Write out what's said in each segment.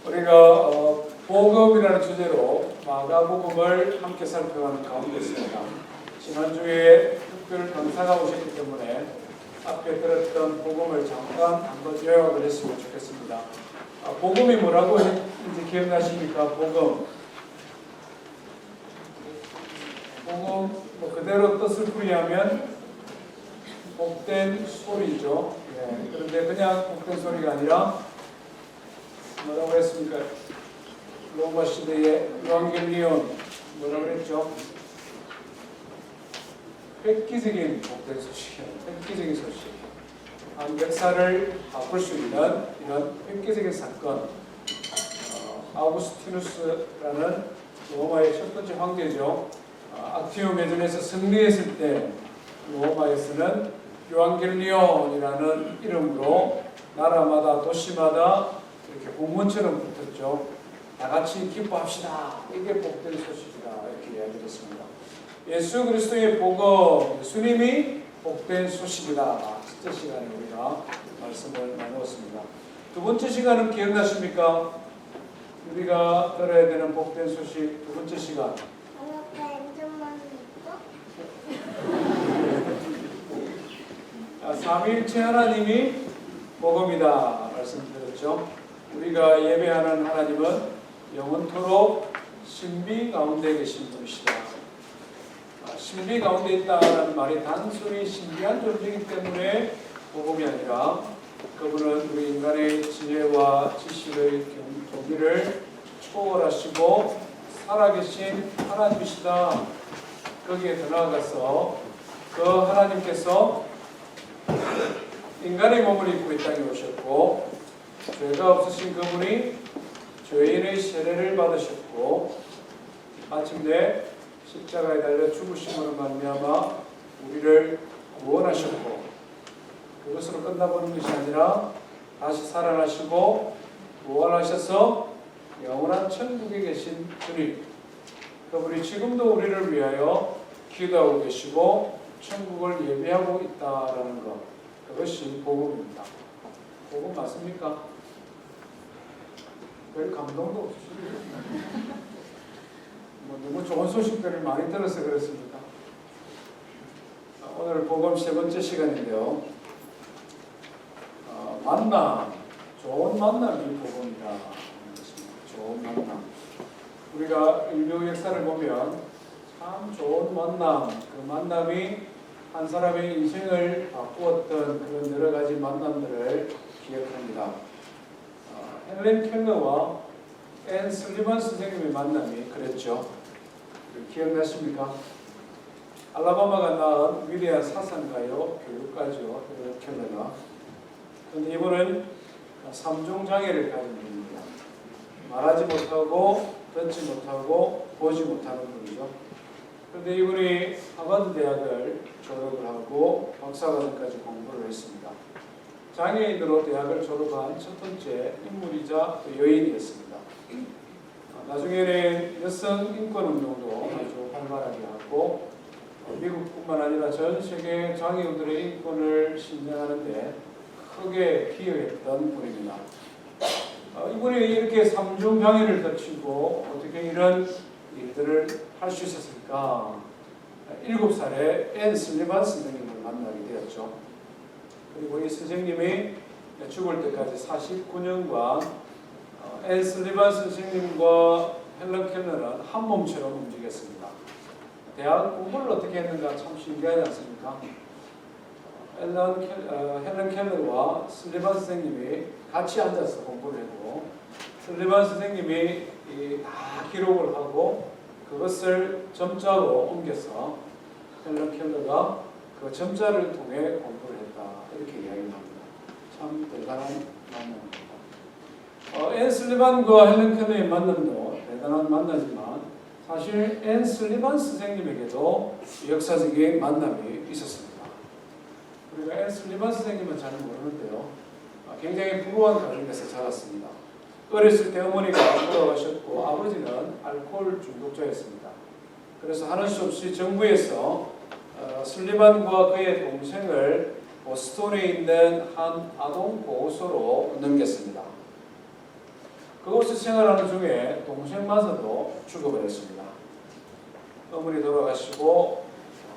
우리가 복음이라는 주제로 마가복음을 함께 살펴가는 가운데 있습니다. 지난주에 특별 강사가 오셨기 때문에 앞에 들었던 복음을 잠깐 한번 요약을 했으면 좋겠습니다. 복음이 뭐라고 했는지 기억나십니까? 복음 그대로 뜻을 풀이하면 복된 소리죠. 그런데 그냥 복된 소리가 아니라 뭐라고 했습니까? 로마 시대의 유앙겔리온 뭐라고 그랬죠? 획기적인 복된 소식이에요. 획기적인 소식. 역사를 바꿀 수 있는 이런 획기적인 사건. 아우구스티누스라는 로마의 첫 번째 황제죠. 악티움 내전에서 승리했을 때 로마에서는 유앙겔리온이라는 이름으로 나라마다 도시마다 이렇게 공문처럼 붙었죠. 다 같이 기뻐합시다. 이게 복된 소식이다. 이렇게 이야기를 했습니다. 예수 그리스도의 복음, 예수님이 복된 소식이다. 첫째 시간에 우리가 말씀을 나누었습니다. 두 번째 시간은 기억나십니까? 우리가 들어야 되는 복된 소식 두 번째 시간. 삼위일체 하나님이 복음이다 말씀드렸죠. 우리가 예배하는 하나님은 영원토록 신비 가운데 계신 분이시다. 신비 가운데 있다는 말이 단순히 신비한 존재이기 때문에 복음이 아니라 그분은 우리 인간의 지혜와 지식의 경기를 초월하시고 살아계신 하나님이시다. 거기에 더 나아가서 그 하나님께서 인간의 몸을 입고 이 땅에 오셨고 죄가 없으신 그분이 죄인의 세례를 받으셨고 마침내 십자가에 달려 죽으심으로 말미암아 우리를 구원하셨고 그것으로 끝나버린 것이 아니라 다시 살아나시고 부활하셔서 영원한 천국에 계신 분이 그분이 지금도 우리를 위하여 기도하고 계시고 천국을 예비하고 있다라는 것, 그것이 복음입니다. 복음 맞습니까? 별 감동도 없으시죠? 너무 좋은 소식들을 많이 들어서 그렇습니까? 오늘 복음 세 번째 시간인데요. 만남, 좋은 만남이 복음이다. 좋은 만남. 우리가 인류 역사를 보면 참 좋은 만남, 그 만남이 한 사람의 인생을 바꾸었던 그런 여러 가지 만남들을 기억합니다. 헬렌 켈러와 앤 슬리반 선생님의 만남이 그랬죠. 기억나십니까? 알라바마가 낳은 위대한 사상가요, 교육가죠, 헬렌 켈러가. 그런데 이분은 삼종장애를 가진 분입니다. 말하지 못하고, 듣지 못하고, 보지 못하는 분이죠. 그런데 이분이 하버드 대학을 졸업을 하고 박사과정까지 공부를 했습니다. 장애인으로 대학을 졸업한 첫 번째 인물이자 여인이었습니다. 나중에는 여성 인권운동도 아주 활발하게 하고 미국뿐만 아니라 전 세계 장애인들의 인권을 신장하는 데 크게 기여했던 분입니다. 이분이 이렇게 삼중장애를 거치고 어떻게 이런 일들을 할 수 있었을까? 7살에 앤 슬리반 선생님을 만나게 되었죠. 그리고 이 선생님이 죽을 때까지 49년간 앤 슬리반 선생님과 헬렌 켈러는 한 몸처럼 움직였습니다. 대학 공부를 어떻게 했는가 참 신기하지 않습니까? 헬렌 켈러와 슬리반 선생님이 같이 앉아서 공부를 했고 슬리반 선생님이 다 기록을 하고 그것을 점자로 옮겨서 헬렌 켈러가 그 점자를 통해 공부를 했다. 이렇게 이야기를 합니다. 참 대단한 만남입니다. 앤 슬리반과 헬렌 켈러의 만남도 대단한 만나지만 사실 앤 슬리반 선생님에게도 역사적인 만남이 있었습니다. 우리가 앤 슬리반 선생님은 잘 모르는데요. 굉장히 부유한 가정에서 자랐습니다. 어렸을 때 어머니가 돌아가셨고 아버지는 알코올 중독자였습니다. 그래서 하는 수 없이 정부에서 슬리반과 그의 동생을 보스턴에 있는 한 아동 보호소로 넘겼습니다. 그곳에 생활하는 중에 동생마저도 죽어버렸습니다. 어머니 돌아가시고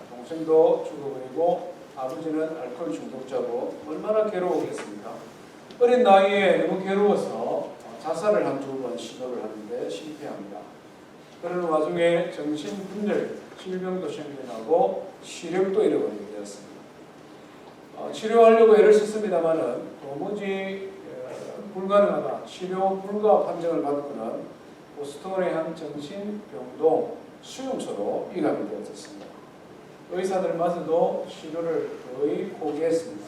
동생도 죽어버리고 아버지는 알코올 중독자고 얼마나 괴로웠겠습니까? 어린 나이에 너무 괴로워서 자살을 한 2번 시도를 하는데 실패합니다. 그런 와중에 정신분열 질병도 생겨나고 시력도 잃어버리게 되었습니다. 치료하려고 애를 썼습니다마는 도무지 불가능하다, 치료 불가 판정을 받고는 보스턴의 한 정신병동 수용소로 이감이 되었습니다. 의사들마저도 치료를 거의 포기했습니다.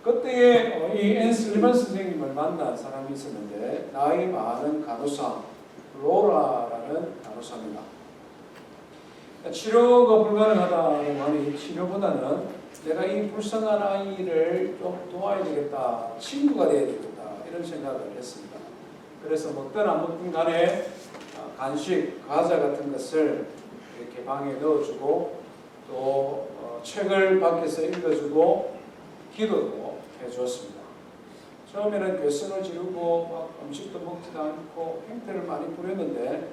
그때에 이 앤 슬리반 선생님을 만난 사람이 있었는데 나이 많은 간호사 로라라는 간호사입니다. 치료가 불가능하다는 말이 치료보다는 내가 이 불쌍한 아이를 좀 도와야 되겠다, 친구가 되어야 되겠다 이런 생각을 했습니다. 그래서 먹든 안 먹든 간에 간식, 과자 같은 것을 이렇게 방에 넣어주고 또 책을 밖에서 읽어주고 기도도 해주었습니다. 처음에는 괴성을 지르고 막 음식도 먹지도 않고 행태를 많이 부렸는데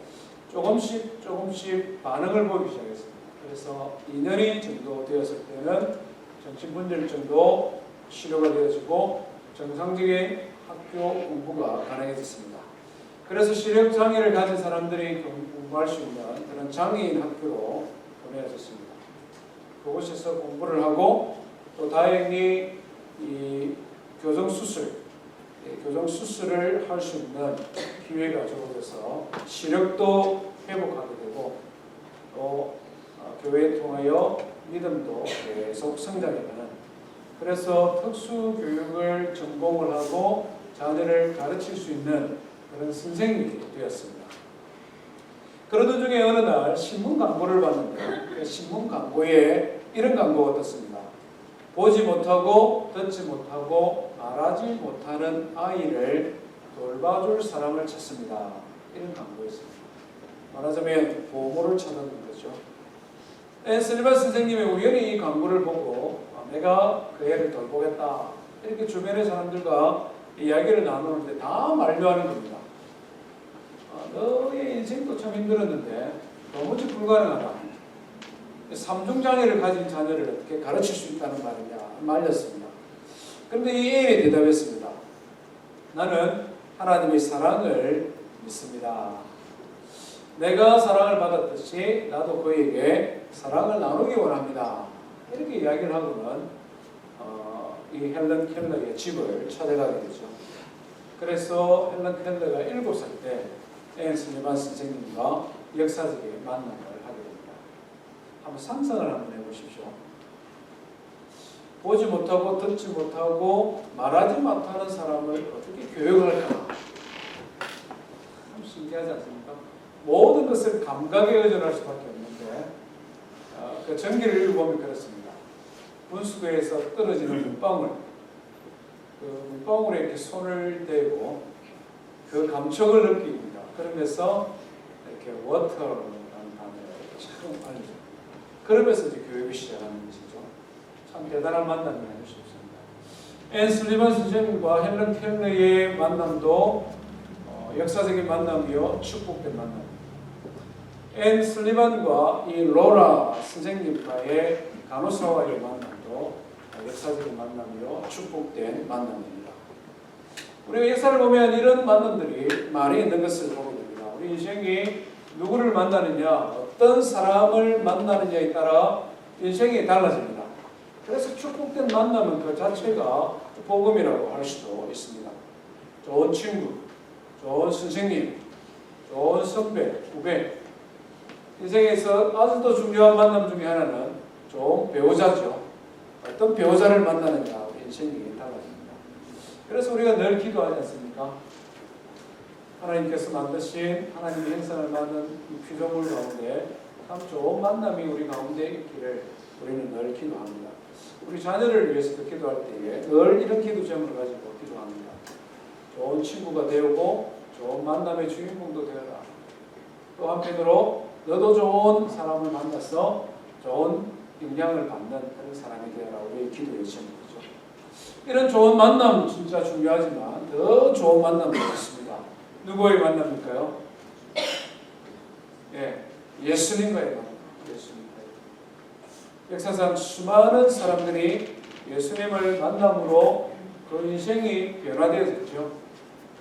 조금씩 반응을 보이기 시작했습니다. 그래서 2년이 정도 되었을 때는 정신분열증도 치료가 되어지고 정상적인 학교 공부가 가능해졌습니다. 그래서 시력장애를 가진 사람들이 공부할 수 있는 그런 장애인 학교로 보내졌습니다. 그곳에서 공부를 하고 또 다행히 이 교정수술을 할 수 있는 기회가 주어져서 시력도 회복하게 되고 또 교회에 통하여 믿음도 계속 성장해가는, 그래서 특수교육을 전공을 하고 자녀를 가르칠 수 있는 그런 선생님이 되었습니다. 그러던 중에 어느 날 신문 광고를 봤는데 그 신문 광고에 이런 광고가 떴습니다. 보지 못하고 듣지 못하고 말하지 못하는 아이를 돌봐줄 사람을 찾습니다. 이런 광고였습니다. 말하자면 보모를 찾는 거죠. 앤 슬리반 선생님이 우연히 이 광고를 보고 내가 그 애를 돌보겠다 이렇게 주변의 사람들과 이야기를 나누는데 다 만류하는 겁니다. 너의 인생도 참 힘들었는데 도무지 불가능하다. 삼중장애를 가진 자녀를 어떻게 가르칠 수 있다는 말이냐 말렸습니다. 그런데 이 애인이 대답했습니다. 나는 하나님의 사랑을 믿습니다. 내가 사랑을 받았듯이 나도 그에게 사랑을 나누기 원합니다. 이렇게 이야기를 하고는 이 헬런 켈러의 집을 찾아가게 되죠. 그래서 헬런 켈러가 7살 때 앤 슬리반 선생님과 역사적인 만남을 하게 됩니다. 한번 상상을 한번 해보십시오. 보지 못하고 듣지 못하고 말하지 못하는 사람을 어떻게 교육을 할까? 참 신기하지 않습니까? 모든 것을 감각에 의존할 수밖에 없는데 그 전기를 읽어보면 그렇습니다. 분수대에서 떨어지는 물방울, 그 물방울에 이렇게 손을 대고 그 감촉을 느낍니다. 그러면서 이렇게 워터라는 단어를 참 알죠. 그러면서 이제 교육이 시작하는 것이죠. 참 대단한 만남이 아닐 수 없습니다. 앤 슬리반 선생님과 헬런 켈러의 만남도 역사적인 만남이요 축복된 만남입니다. 앤 슬리반과 이 로라 선생님과의 간호사와의 만남도 역사적인 만남이요 축복된 만남입니다. 우리가 역사를 보면 이런 만남들이 많이 있는 것을 보게 됩니다. 우리 인생이 누구를 만나느냐, 어떤 사람을 만나느냐에 따라 인생이 달라집니다. 그래서 축복된 만남은 그 자체가 복음이라고 할 수도 있습니다. 좋은 친구, 좋은 선생님, 좋은 선배, 후배. 인생에서 아주 더 중요한 만남 중에 하나는 좋은 배우자죠. 어떤 배우자를 만나느냐, 우리 인생이 달라집니다. 그래서 우리가 늘 기도하지 않습니까? 하나님께서 만드신 하나님의 형상을 받는 이 피조물 가운데 참 좋은 만남이 우리 가운데 있기를 우리는 늘 기도합니다. 우리 자녀를 위해서도 기도할 때에 늘 이런 기도 제목을 가지고 기도합니다. 좋은 친구가 되고 좋은 만남의 주인공도 되어라. 또 한편으로 너도 좋은 사람을 만나서 좋은 영향을 받는 그런 사람이 되어라. 우리의 기도의 제목이죠. 이런 좋은 만남 진짜 중요하지만 더 좋은 만남도 있습니다. 누구의 만남일까요? 예, 예수님과의 만남. 예수님과의. 역사상 수많은 사람들이 예수님을 만남으로 그 인생이 변화되었죠.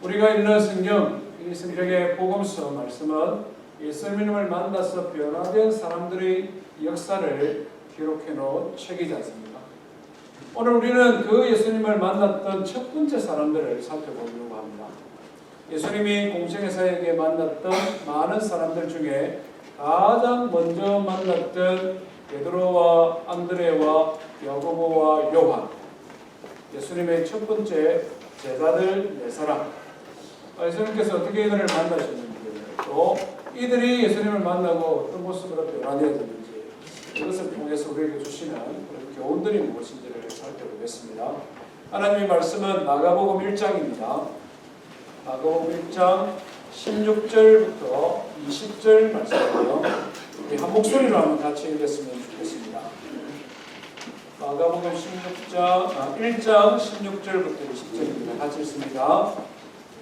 우리가 읽는 성경, 이 성경의 복음서 말씀은 예수님을 만나서 변화된 사람들의 역사를 기록해 놓은 책이지 않습니까? 오늘 우리는 그 예수님을 만났던 첫 번째 사람들을 살펴보려고 합니다. 예수님이 공생애사에게 만났던 많은 사람들 중에 가장 먼저 만났던 베드로와 안드레와 야고보와 요한, 예수님의 첫 번째 제자들 네 사람. 예수님께서 어떻게 이들을 만나셨는지, 또 이들이 예수님을 만나고 어떤 모습으로 변화되었는지, 이것을 통해서 우리에게 주시는 그런 교훈들이 무엇인지를 살펴보겠습니다. 하나님의 말씀은 마가복음 1장입니다. 마가복음 1장 16절부터 20절 말씀이에요. 우리 한 목소리로 한번 같이 읽었으면 좋겠습니다. 마가복음 1장 16절부터 20절입니다. 같이 읽습니다.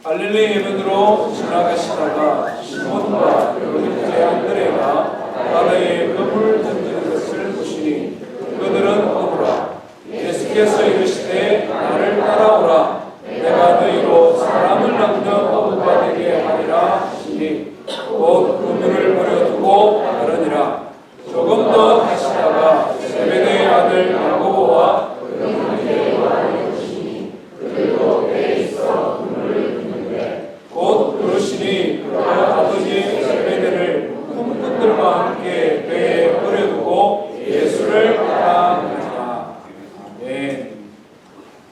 갈릴리 해변으로 지나가시다가 시몬과 그 형제 안드레가 바다에 그물 던지는 것을 보시니 그들은 어부라. 예수께서 이르시되 나를 따라오라. 내가 너희로 사람을 낚는 어부가 되게 하리라 하시니 곧 그물을 버려두고 가르니라. 조금 더 가시다가 세베대의 아들 야고보와 그 형제 요한을 보시니 그들도 배에 있어 그물을 붓는데 곧 부르시니 그 아버지 세베대를 품꾼들과 함께 배에 버려두고 예수를 따라가니라. 아멘.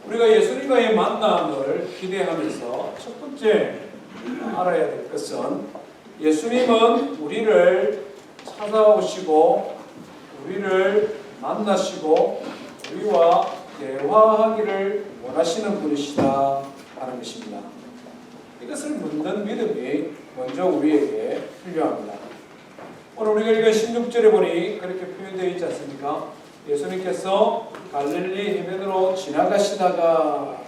우리가 예수님과의 만남을 기대하면서 첫 번째 알아야 될 것은 예수님은 우리를 찾아오시고 우리를 만나시고 우리와 대화하기를 원하시는 분이시다 하는 것입니다. 이것을 묻는 믿음이 먼저 우리에게 필요합니다. 오늘 우리가 읽은 16절에 보니 그렇게 표현되어 있지 않습니까? 예수님께서 갈릴리 해변으로 지나가시다가,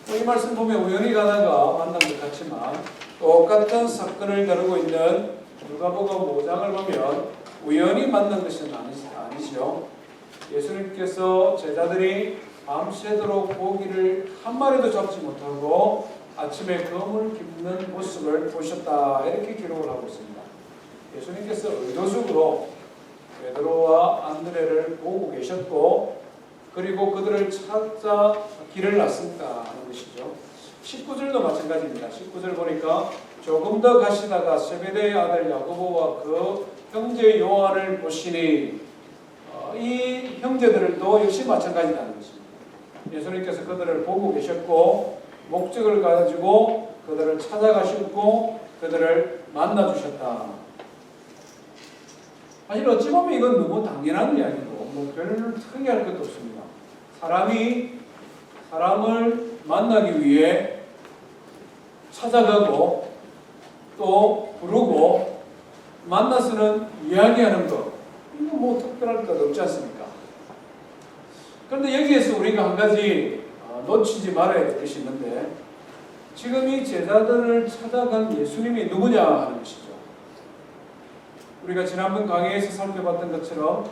이 말씀 보면 우연히 가다가 만난 것 같지만 똑같은 사건을 다루고 있는 누가복음 5장을 보면 우연히 만난 것은 아니죠. 예수님께서 제자들이 밤새도록 고기를 한 마리도 잡지 못하고 아침에 그물 깁는 모습을 보셨다, 이렇게 기록을 하고 있습니다. 예수님께서 의도적으로 베드로와 안드레를 보고 계셨고 그리고 그들을 찾아 길을 났습니다 하는 것이죠. 19절도 마찬가지입니다. 19절 보니까 조금 더 가시다가 세베대의 아들 야고보와 그 형제 요한을 보시니, 이 형제들도 역시 마찬가지라는 것입니다. 예수님께서 그들을 보고 계셨고 목적을 가지고 그들을 찾아가셨고 그들을 만나주셨다. 사실 어찌 보면 이건 너무 당연한 이야기고 별로 특이할 것도 없습니다. 사람이 사람을 만나기 위해 찾아가고 또 부르고 만나서는 이야기하는 것, 이거 뭐 특별할 것 없지 않습니까? 그런데 여기에서 우리가 한 가지 놓치지 말아야 될 것이 있는데, 지금 이 제자들을 찾아간 예수님이 누구냐 하는 것이죠. 우리가 지난번 강의에서 살펴봤던 것처럼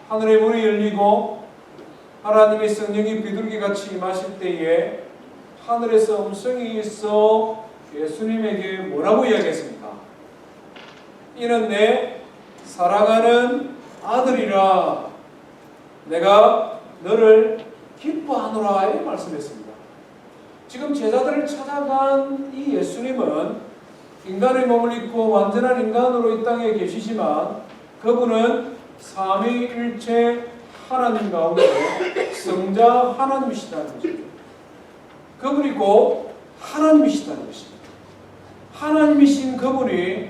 하늘의 문이 열리고 하나님의 성령이 비둘기같이 임하실 때에 하늘에서 음성이 있어 예수님에게 뭐라고 이야기했습니까? 이는 내 사랑하는 아들이라, 내가 너를 기뻐하노라, 이 말씀했습니다. 지금 제자들을 찾아간 이 예수님은 인간의 몸을 입고 완전한 인간으로 이 땅에 계시지만 그분은 삼위일체 하나님 가운데 성자 하나님이시다는 것이죠. 그분이 곧 하나님이시다는 것입니다. 하나님이신 그분이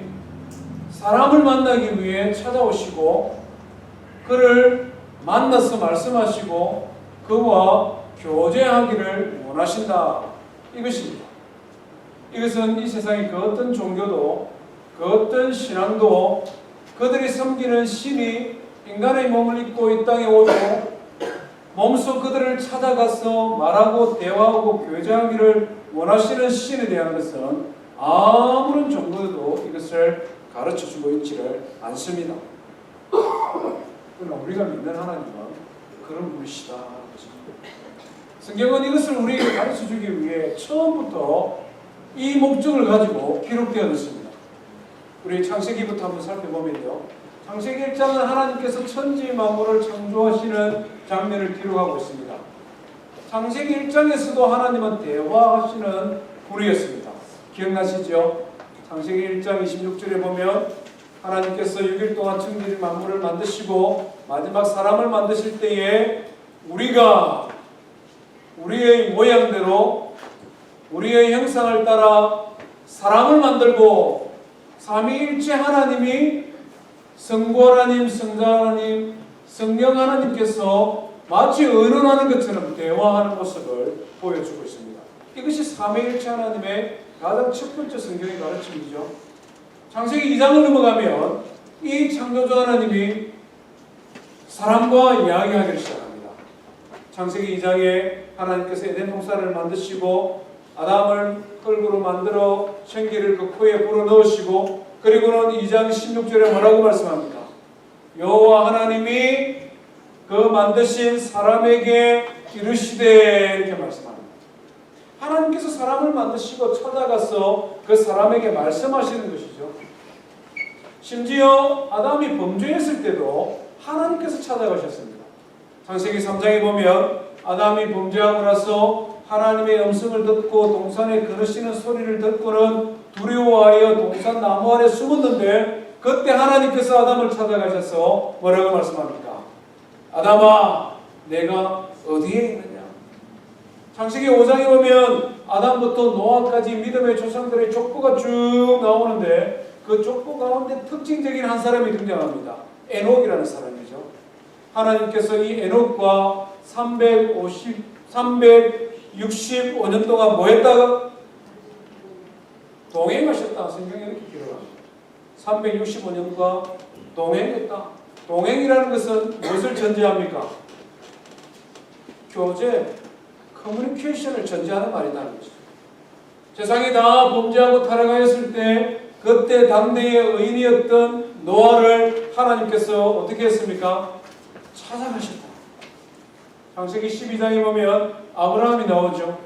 사람을 만나기 위해 찾아오시고 그를 만나서 말씀하시고 그와 교제하기를 원하신다, 이것입니다. 이것은 이 세상의 그 어떤 종교도 그 어떤 신앙도 그들이 섬기는 신이 인간의 몸을 입고 이 땅에 오고 몸소 그들을 찾아가서 말하고 대화하고 교제하기를 원하시는 신에 대한 것은 아무런 정도도 이것을 가르쳐주고 있지를 않습니다. 그러나 우리가 믿는 하나님은 그런 분이시다. 성경은 이것을 우리에게 가르쳐주기 위해 처음부터 이 목적을 가지고 기록되었습니다. 우리 창세기부터 한번 살펴보면요. 창세기 1장은 하나님께서 천지 만물을 창조하시는 장면을 기록하고 있습니다. 창세기 1장에서도 하나님은 대화하시는 분이었습니다. 기억나시죠? 창세기 1장 26절에 보면 하나님께서 6일 동안 천지 만물을 만드시고 마지막 사람을 만드실 때에 우리가 우리의 모양대로 우리의 형상을 따라 사람을 만들고 삼위일체 하나님이 성부 하나님, 성자 하나님, 성령 하나님께서 마치 의논하는 것처럼 대화하는 모습을 보여주고 있습니다. 이것이 삼위일체 하나님의 가장 첫 번째 성경의 가르침이죠. 창세기 2장을 넘어가면 이 창조주 하나님이 사람과 이야기하기를 시작합니다. 창세기 2장에 하나님께서 에덴 동산을 만드시고 아담을 흙으로 만들어 생기를 그 코에 불어넣으시고 그리고는 2장 16절에 뭐라고 말씀합니까? 여호와 하나님이 그 만드신 사람에게 이르시되 이렇게 말씀합니다. 하나님께서 사람을 만드시고 찾아가서 그 사람에게 말씀하시는 것이죠. 심지어 아담이 범죄했을 때도 하나님께서 찾아가셨습니다. 창세기 3장에 보면 아담이 범죄하고 나서 하나님의 음성을 듣고 동산에 걸으시는 소리를 듣고는 두려워하여 동산 나무 아래 숨었는데 그때 하나님께서 아담을 찾아가셔서 뭐라고 말씀합니까? 아담아, 내가 어디에 있느냐? 창세기 5장에 보면 아담부터 노아까지 믿음의 조상들의 족보가 쭉 나오는데 그 족보 가운데 특징적인 한 사람이 등장합니다. 에녹이라는 사람이죠. 하나님께서 이 에녹과 365년 동안 뭐 했다가? 동행하셨다. 성경에 이렇게 기록합니다. 365년과 동행했다. 동행이라는 것은 무엇을 전제합니까? 교제, 커뮤니케이션을 전제하는 말이라는 것이죠. 세상이 다 범죄하고 타락하였을 때 그때 당대의 의인이었던 노아를 하나님께서 어떻게 했습니까? 찾아가셨다. 창세기 12장에 보면 아브라함이 나오죠.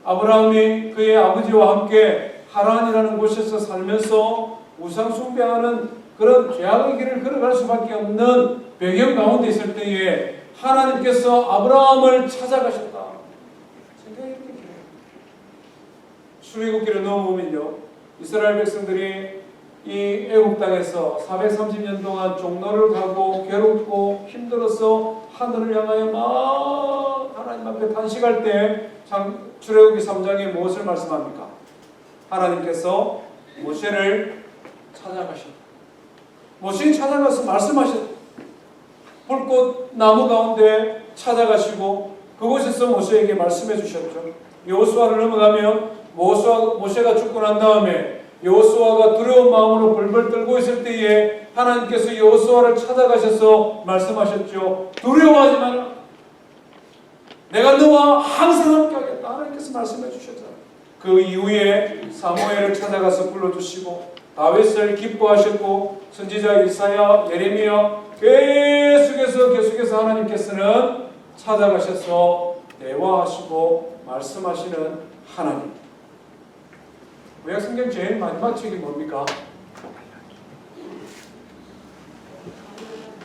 아브라함이 그의 아버지와 함께 하란이라는 곳에서 살면서 우상 숭배하는 그런 죄악의 길을 걸어갈 수밖에 없는 배경 가운데 있을 때에 하나님께서 아브라함을 찾아가셨다. 성경이 이렇게 기록해요. 출애굽기를 넘어오면요, 이스라엘 백성들이 이 애국 땅에서 430년 동안 종로를 가고 괴롭고 힘들어서 하늘을 향하여 막 하나님 앞에 탄식할 때 출애굽기 3장에 무엇을 말씀합니까? 하나님께서 모세를 찾아가셨다. 모세를 찾아가서 말씀하셨다. 불꽃 나무 가운데 찾아가시고 그곳에서 모세에게 말씀해 주셨죠. 여호수아를 넘어가면 모세가 죽고 난 다음에 여호수아가 두려운 마음으로 벌벌 떨고 있을 때에 하나님께서 여호수아를 찾아가셔서 말씀하셨죠. 두려워하지 마라. 내가 너와 항상 함께 하겠다. 하나님께서 말씀해 주셨잖아요. 그 이후에 사무엘을 찾아가서 불러주시고 다윗을 기뻐하셨고 선지자 이사야, 예레미야 계속해서 하나님께서는 찾아가셔서 대화하시고 말씀하시는 하나님. 구약성경 제일 마지막 책이 뭡니까?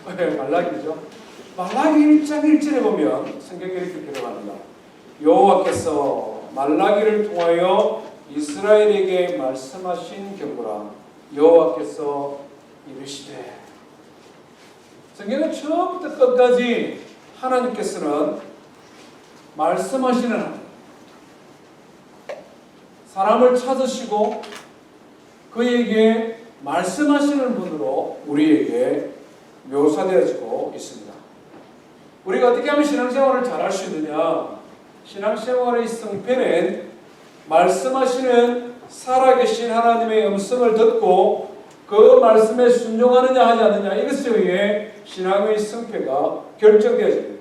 말라기죠. 말라기 1장 1절에 보면 성경에 이렇게 기록합니다. 여호와께서 말라기를 통하여 이스라엘에게 말씀하신 경고라. 여호와께서 이르시되. 성경은 처음부터 끝까지 하나님께서는 말씀하시는 하나님, 사람을 찾으시고 그에게 말씀하시는 분으로 우리에게 묘사되어지고 있습니다. 우리가 어떻게 하면 신앙생활을 잘할 수 있느냐? 신앙생활의 성패는 말씀하시는 살아계신 하나님의 음성을 듣고 그 말씀에 순종하느냐 하지 않느냐, 이것에 의해 신앙의 성패가 결정되어집니다.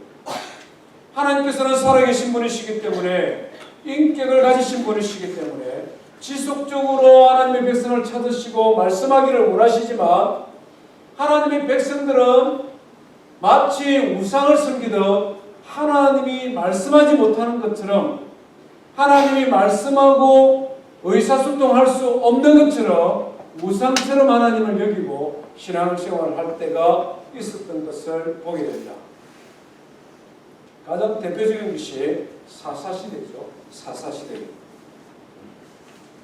하나님께서는 살아계신 분이시기 때문에 인격을 가지신 분이시기 때문에 지속적으로 하나님의 백성을 찾으시고 말씀하기를 원하시지만 하나님의 백성들은 마치 우상을 섬기듯 하나님이 말씀하지 못하는 것처럼 하나님이 말씀하고 의사소통할 수 없는 것처럼 우상처럼 하나님을 여기고 신앙생활을 할 때가 있었던 것을 보게 됩니다. 가장 대표적인 것이 사사시대죠. 사사시대.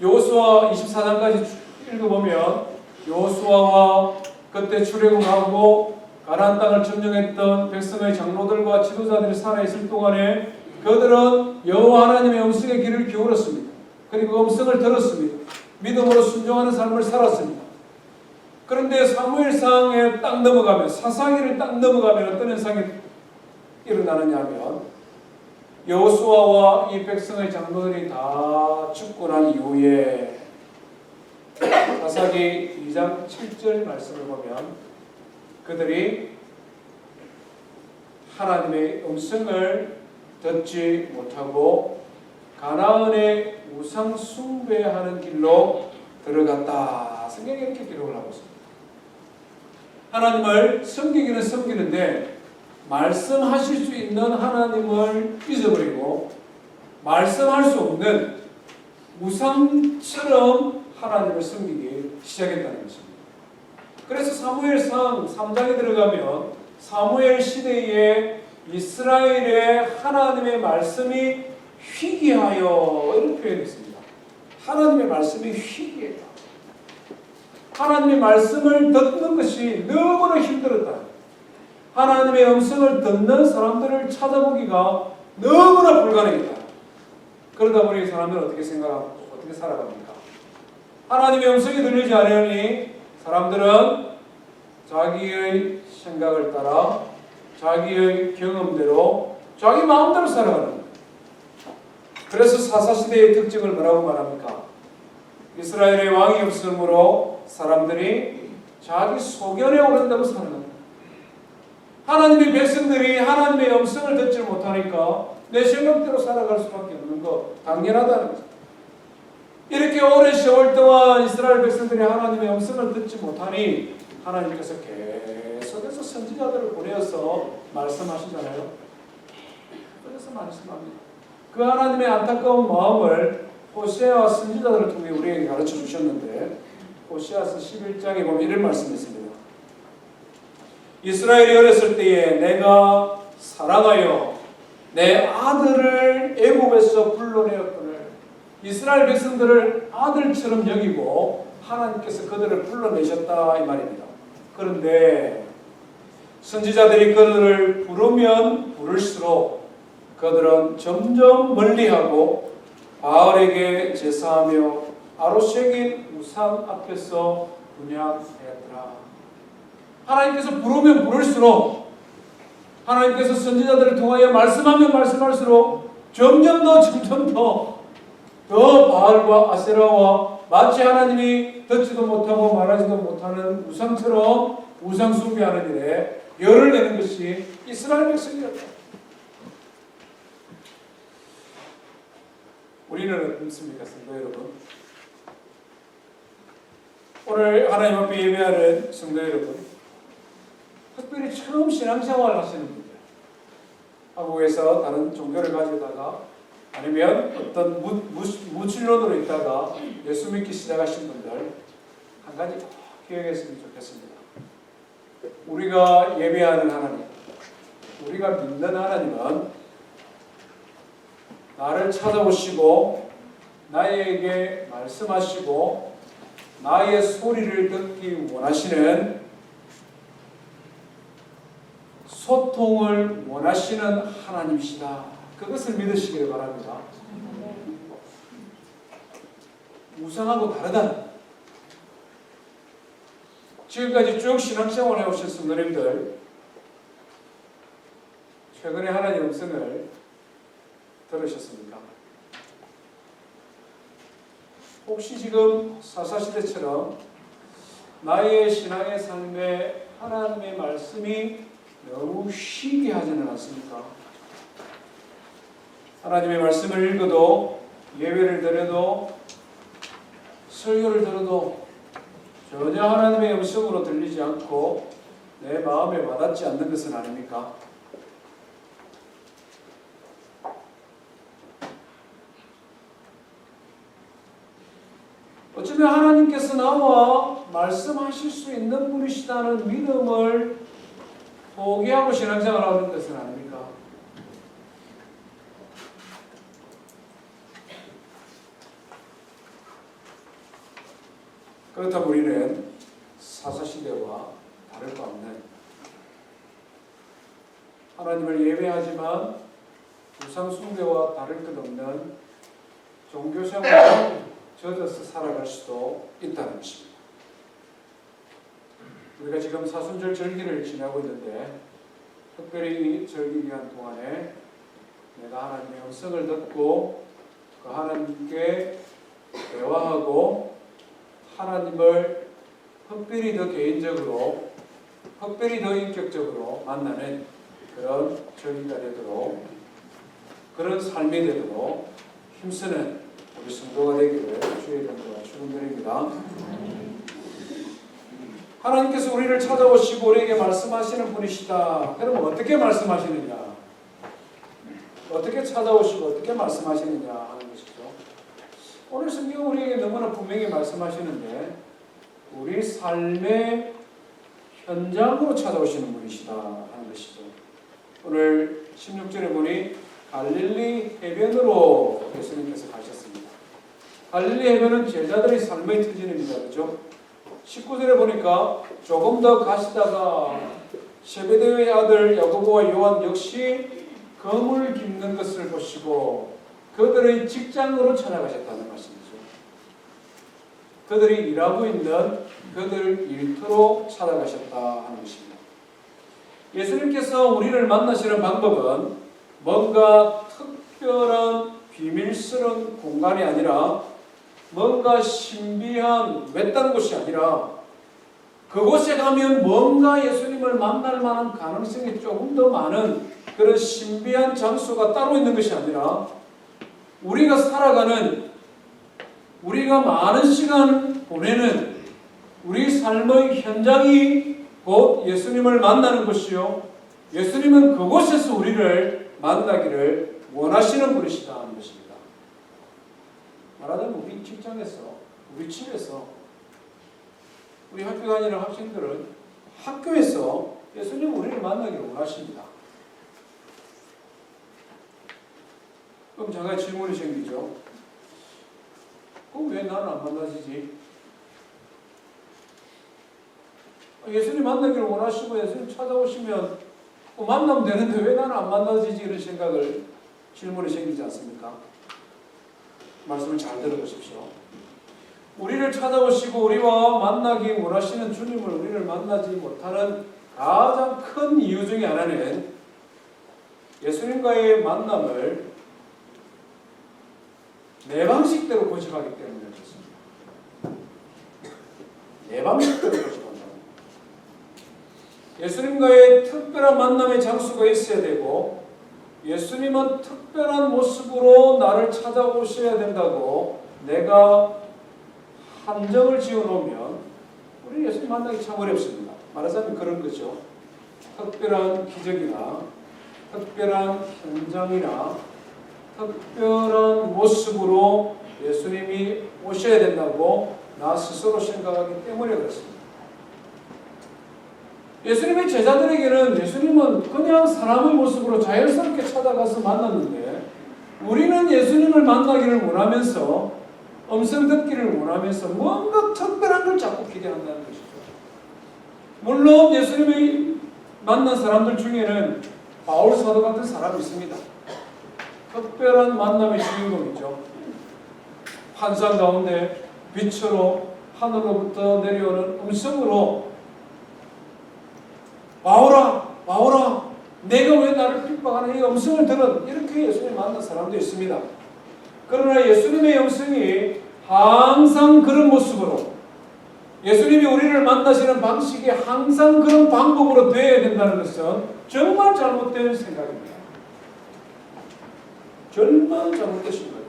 여호수아 24장까지 읽어보면 여호수아와 그때 출애굽하고 가나안 땅을 점령했던 백성의 장로들과 지도자들이 살아있을 동안에 그들은 여호와 하나님의 음성에 귀를 기울였습니다. 그리고 음성을 들었습니다. 믿음으로 순종하는 삶을 살았습니다. 그런데 사무엘상에 딱 넘어가면 사사기를 딱 넘어가면 어떤 현상이 일어나느냐 하면 여호수아와 이 백성의 장로들이 다 죽고 난 이후에 사사기 2장 7절 말씀을 보면 그들이 하나님의 음성을 듣지 못하고 가나안의 우상 숭배하는 길로 들어갔다. 성경에 이렇게 기록을 하고 있습니다. 하나님을 섬기기는 섬기는데 말씀하실 수 있는 하나님을 잊어버리고 말씀할 수 없는 우상처럼 하나님을 섬기기 시작했다는 것입니다. 그래서 사무엘상 3장에 들어가면 사무엘 시대에 이스라엘의 하나님의 말씀이 희귀하여 이렇게 표현했습니다. 하나님의 말씀이 희귀했다. 하나님의 말씀을 듣는 것이 너무나 힘들었다. 하나님의 음성을 듣는 사람들을 찾아보기가 너무나 불가능했다. 그러다 보니 사람들은 어떻게 생각하고 어떻게 살아갑니까? 하나님의 음성이 들리지 않으니 사람들은 자기의 생각을 따라 자기의 경험대로 자기 마음대로 살아가는 거예요. 그래서 사사시대의 특징을 뭐라고 말합니까? 이스라엘의 왕이 없으므로 사람들이 자기 소견에 오른다고 살아간다. 하나님의 백성들이 하나님의 음성을 듣지 못하니까 내 생각대로 살아갈 수밖에 없는 거 당연하다는 거죠. 이렇게 오랜 세월 동안 이스라엘 백성들이 하나님의 음성을 듣지 못하니 하나님께서 계속해서 선지자들을 보내어서 말씀하시잖아요. 그래서 말씀합니다. 그 하나님의 안타까운 마음을 호세아와 선지자들을 통해 우리에게 가르쳐 주셨는데 호세아서 11장에 보면 이런 말씀이 있습니다. 이스라엘이 어렸을 때에 내가 사랑하여 내 아들을 애굽에서 불러내었거늘. 이스라엘 백성들을 아들처럼 여기고 하나님께서 그들을 불러내셨다 이 말입니다. 그런데 선지자들이 그들을 부르면 부를수록 그들은 점점 멀리하고 바알에게 제사하며 아로쉐긴 우상 앞에서 분향하였더라. 하나님께서 부르면 부를수록 하나님께서 선지자들을 통하여 말씀하면 말씀할수록 점점 더 바알과 아세라와 마치 하나님이 듣지도 못하고 말하지도 못하는 우상처럼 우상 숭배하는 일에 열을 내는 것이 이스라엘 백성이었다. 우리는 어떻습니까, 성도 여러분? 오늘 하나님 앞에 예배하는 성도 여러분, 특별히 처음 신앙생활을 하시는 분들, 한국에서 다른 종교를 가지다가 아니면 어떤 무신론으로 있다가 예수 믿기 시작하신 분들 한 가지 꼭 기억했으면 좋겠습니다. 우리가 예배하는 하나님, 우리가 믿는 하나님은 나를 찾아오시고 나에게 말씀하시고 나의 소리를 듣기 원하시는 소통을 원하시는 하나님이시다. 그것을 믿으시길 바랍니다. 우상하고 다르다. 지금까지 쭉 신앙생활 해오신 성도님들, 최근에 하나님의 음성을 들으셨습니까? 혹시 지금 사사시대처럼 나의 신앙의 삶에 하나님의 말씀이 너무 희귀하지는 않습니까? 하나님의 말씀을 읽어도, 예배를 드려도, 설교를 들어도 전혀 하나님의 음성으로 들리지 않고 내 마음에 와닿지 않는 것은 아닙니까? 어쩌면 하나님께서 나와 말씀하실 수 있는 분이시다는 믿음을 포기하고 신앙생활을 하는 것은 아닙니까? 그렇다면 우리는 사사시대와 다를 바 없는, 하나님을 예배하지만 우상숭배와 다를 것 없는 종교생활에 젖어서 살아갈 수도 있다는 것입니다. 우리가 지금 사순절 절기를 지나고 있는데, 특별히 이 절기 기간 동안에 내가 하나님의 음성을 듣고 그 하나님께 대화하고 하나님을 특별히 더 개인적으로, 특별히 더 인격적으로 만나는 그런 절기가 되도록, 그런 삶이 되도록 힘쓰는 우리 성도가 되기를 주의 이름으로 축원드립니다. 하나님께서 우리를 찾아오시고 우리에게 말씀하시는 분이시다. 그러면 어떻게 말씀하시느냐? 어떻게 찾아오시고 어떻게 말씀하시느냐 하는 것이죠. 오늘 성경 우리에게 너무나 분명히 말씀하시는데, 우리 삶의 현장으로 찾아오시는 분이시다 하는 것이죠. 오늘 16절에 보니 갈릴리 해변으로 예수님께서 가셨습니다. 갈릴리 해변은 제자들의 삶의 터전입니다. 그렇죠? 19절에 보니까 조금 더 가시다가 세베대의 아들 야고보와 요한 역시 그물 깁는 것을 보시고 그들의 직장으로 찾아가셨다는 말씀이죠. 그들이 일하고 있는 그들 일터로 찾아가셨다 하는 것입니다. 예수님께서 우리를 만나시는 방법은 뭔가 특별한 비밀스러운 공간이 아니라, 뭔가 신비한 외딴 곳이 아니라, 그곳에 가면 뭔가 예수님을 만날 만한 가능성이 조금 더 많은 그런 신비한 장소가 따로 있는 것이 아니라, 우리가 살아가는, 우리가 많은 시간 보내는 우리 삶의 현장이 곧 예수님을 만나는 것이요, 예수님은 그곳에서 우리를 만나기를 원하시는 분이시다 하는 것입니다. 말하자면 우리 직장에서, 우리 집에서, 우리 학교 다니는 학생들은 학교에서 예수님 우리를 만나기를 원하십니다. 그럼 제가 질문이 생기죠. 그럼 왜 나는 안 만나지지? 예수님 만나기를 원하시고 예수님 찾아오시면 만나면 되는데 왜 나는 안 만나지지? 이런 생각을, 질문이 생기지 않습니까? 말씀을 잘 들어보십시오. 우리를 찾아오시고 우리와 만나기 원하시는 주님을 우리를 만나지 못하는 가장 큰 이유 중에 하나는 예수님과의 만남을 내 방식대로 고집하기 때문에 그렇습니다. 내 방식대로 고집한다. 예수님과의 특별한 만남의 장소가 있어야 되고, 예수님은 특별한 모습으로 나를 찾아오셔야 된다고 내가 한정을 지어놓으면 우리 예수님 만나기 참 어렵습니다. 말하자면 그런 거죠. 특별한 기적이나 특별한 현장이나 특별한 모습으로 예수님이 오셔야 된다고 나 스스로 생각하기 때문에 그렇습니다. 예수님의 제자들에게는 예수님은 그냥 사람의 모습으로 자연스럽게 찾아가서 만났는데, 우리는 예수님을 만나기를 원하면서, 음성 듣기를 원하면서 뭔가 특별한 걸 자꾸 기대한다는 것이죠. 물론 예수님이 만난 사람들 중에는 바울 사도 같은 사람이 있습니다. 특별한 만남의 주인공이죠. 환상 가운데 빛으로 하늘로부터 내려오는 음성으로 와오라, 와오라, 내가 왜 나를 핍박하는 이 음성을 들은, 이렇게 예수님 만난 사람도 있습니다. 그러나 예수님의 음성이 항상 그런 모습으로, 예수님이 우리를 만나시는 방식이 항상 그런 방법으로 되어야 된다는 것은 정말 잘못된 생각입니다. 절반 잘못되신 거예요.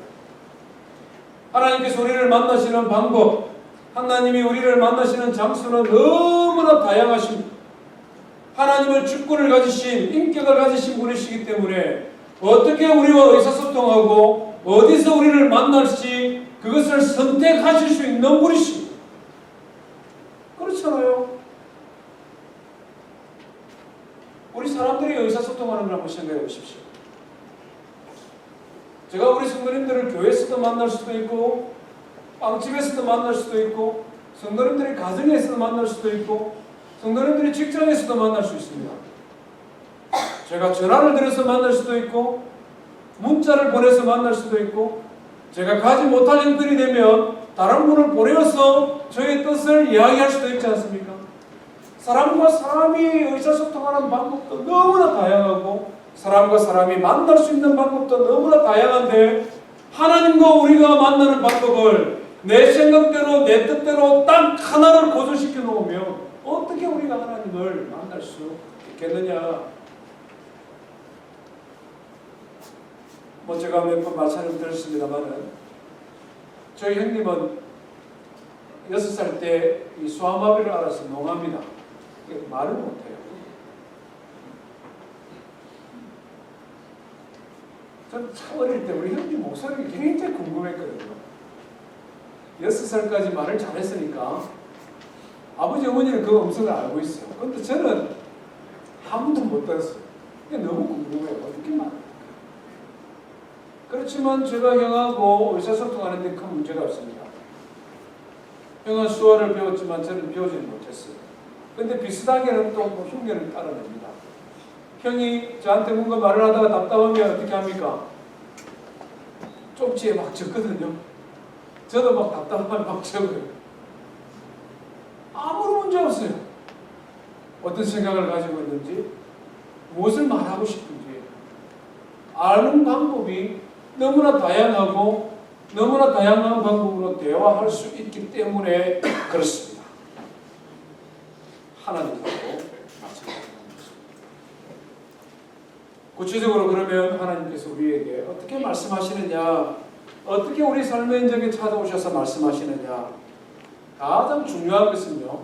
하나님께서 우리를 만나시는 방법, 하나님이 우리를 만나시는 장소는 너무나 다양하십니다. 하나님은 주권을 가지신, 인격을 가지신 분이시기 때문에 어떻게 우리와 의사소통하고 어디서 우리를 만날지 그것을 선택하실 수 있는 분이십니다. 그렇잖아요. 우리 사람들이 의사소통하는 걸 한번 생각해 보십시오. 제가 우리 성도님들을 교회에서도 만날 수도 있고 빵집에서도 만날 수도 있고 성도님들이 가정에서도 만날 수도 있고 성도님들이 직장에서도 만날 수 있습니다. 제가 전화를 드려서 만날 수도 있고 문자를 보내서 만날 수도 있고 제가 가지 못할 형편이 되면 다른 분을 보내어서 저의 뜻을 이야기할 수도 있지 않습니까? 사람과 사람이 의사소통하는 방법도 너무나 다양하고 사람과 사람이 만날 수 있는 방법도 너무나 다양한데 하나님과 우리가 만나는 방법을 내 생각대로 내 뜻대로 딱 하나를 고정시켜 놓으면 어떻게 우리가 하나님을 만날 수 있겠느냐? 제가 몇 번 말씀을 드렸습니다만은 저희 형님은 6살 때 이 소아마비를 알아서 농합니다. 말을 못해요. 저는 참 어릴 때 우리 형님 목소리가 굉장히 궁금했거든요. 6살까지 말을 잘했으니까 아버지 어머니는 그 음성을 알고 있어요. 그런데 저는 한 번도 못 들었어요. 너무 궁금해요. 어떻게 말해요? 그렇지만 제가 형하고 의사소통하는 데 큰 문제가 없습니다. 형은 수어를 배웠지만 저는 배우지는 못했어요. 근데 비슷하게는 또 흉내를 따라냅니다. 형이 저한테 뭔가 말을 하다가 답답하면 어떻게 합니까? 쪽지에 막 적거든요. 저도 막 답답하면 막 적어요. 아무런 문제 없어요. 어떤 생각을 가지고 있는지, 무엇을 말하고 싶은지 아는 방법이 너무나 다양하고 너무나 다양한 방법으로 대화할 수 있기 때문에 그렇습니다. 하나님과도 마찬가지입니다. 구체적으로 그러면 하나님께서 우리에게 어떻게 말씀하시느냐, 어떻게 우리 삶의 현장에 찾아오셔서 말씀하시느냐, 가장 중요한 것은요,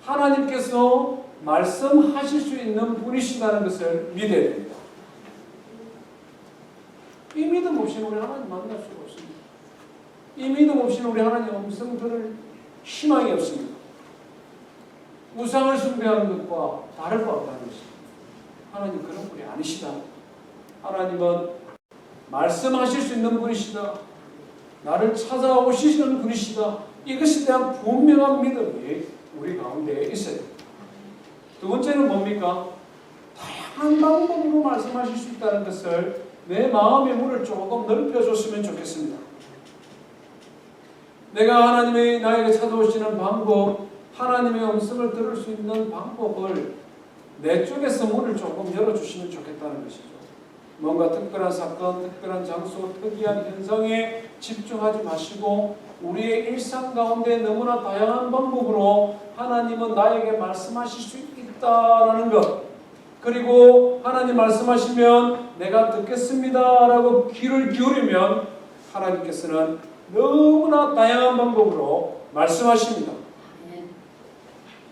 하나님께서 말씀하실 수 있는 분이시다는 것을 믿어야 됩니다. 이 믿음 없이는 우리 하나님 만날 수가 없습니다. 이 믿음 없이는 우리 하나님 음성 들을 희망이 없습니다. 우상을 숭배하는 것과 다를 바 없다는 것입니다. 하나님 그런 분이 아니시다. 하나님은 말씀하실 수 있는 분이시다. 나를 찾아오시는 분이시다. 이것에 대한 분명한 믿음이 우리 가운데 있어야 됩니다. 두 번째는 뭡니까? 다양한 방법으로 말씀하실 수 있다는 것을 내 마음의 문을 조금 넓혀줬으면 좋겠습니다. 내가 하나님의 나에게 찾아오시는 방법, 하나님의 음성을 들을 수 있는 방법을 내 쪽에서 문을 조금 열어주시면 좋겠다는 것이죠. 뭔가 특별한 사건, 특별한 장소, 특이한 현상에 집중하지 마시고 우리의 일상 가운데 너무나 다양한 방법으로 하나님은 나에게 말씀하실 수 있다라는 것, 그리고 하나님 말씀하시면 내가 듣겠습니다 라고 귀를 기울이면 하나님께서는 너무나 다양한 방법으로 말씀하십니다.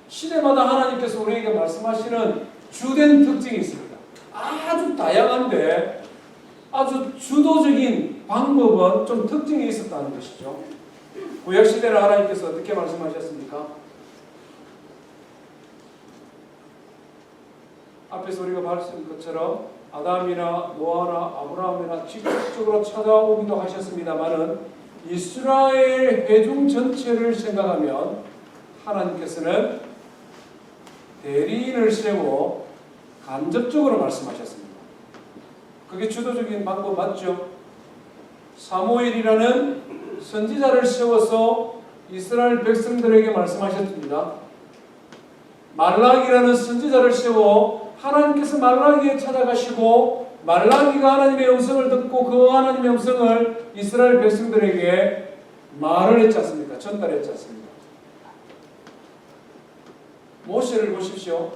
시대마다 하나님께서 우리에게 말씀하시는 주된 특징이 있습니다. 아주 다양한데 아주 주도적인 방법은 좀 특징이 있었다는 것이죠. 구약시대를 하나님께서 어떻게 말씀하셨습니까? 앞에서 우리가 말씀드린 것처럼 아담이나 노아나 아브라함이나 직접적으로 찾아오기도 하셨습니다만은 이스라엘 회중 전체를 생각하면 하나님께서는 대리인을 세워 간접적으로 말씀하셨습니다. 그게 주도적인 방법 맞죠? 사무엘이라는 선지자를 세워서 이스라엘 백성들에게 말씀하셨습니다. 말라기라는 선지자를 세워 하나님께서 말라기에 찾아가시고 말라기가 하나님의 음성을 듣고 그 하나님의 음성을 이스라엘 백성들에게 말을 했지 않습니까? 전달했지 않습니까? 모세를 보십시오.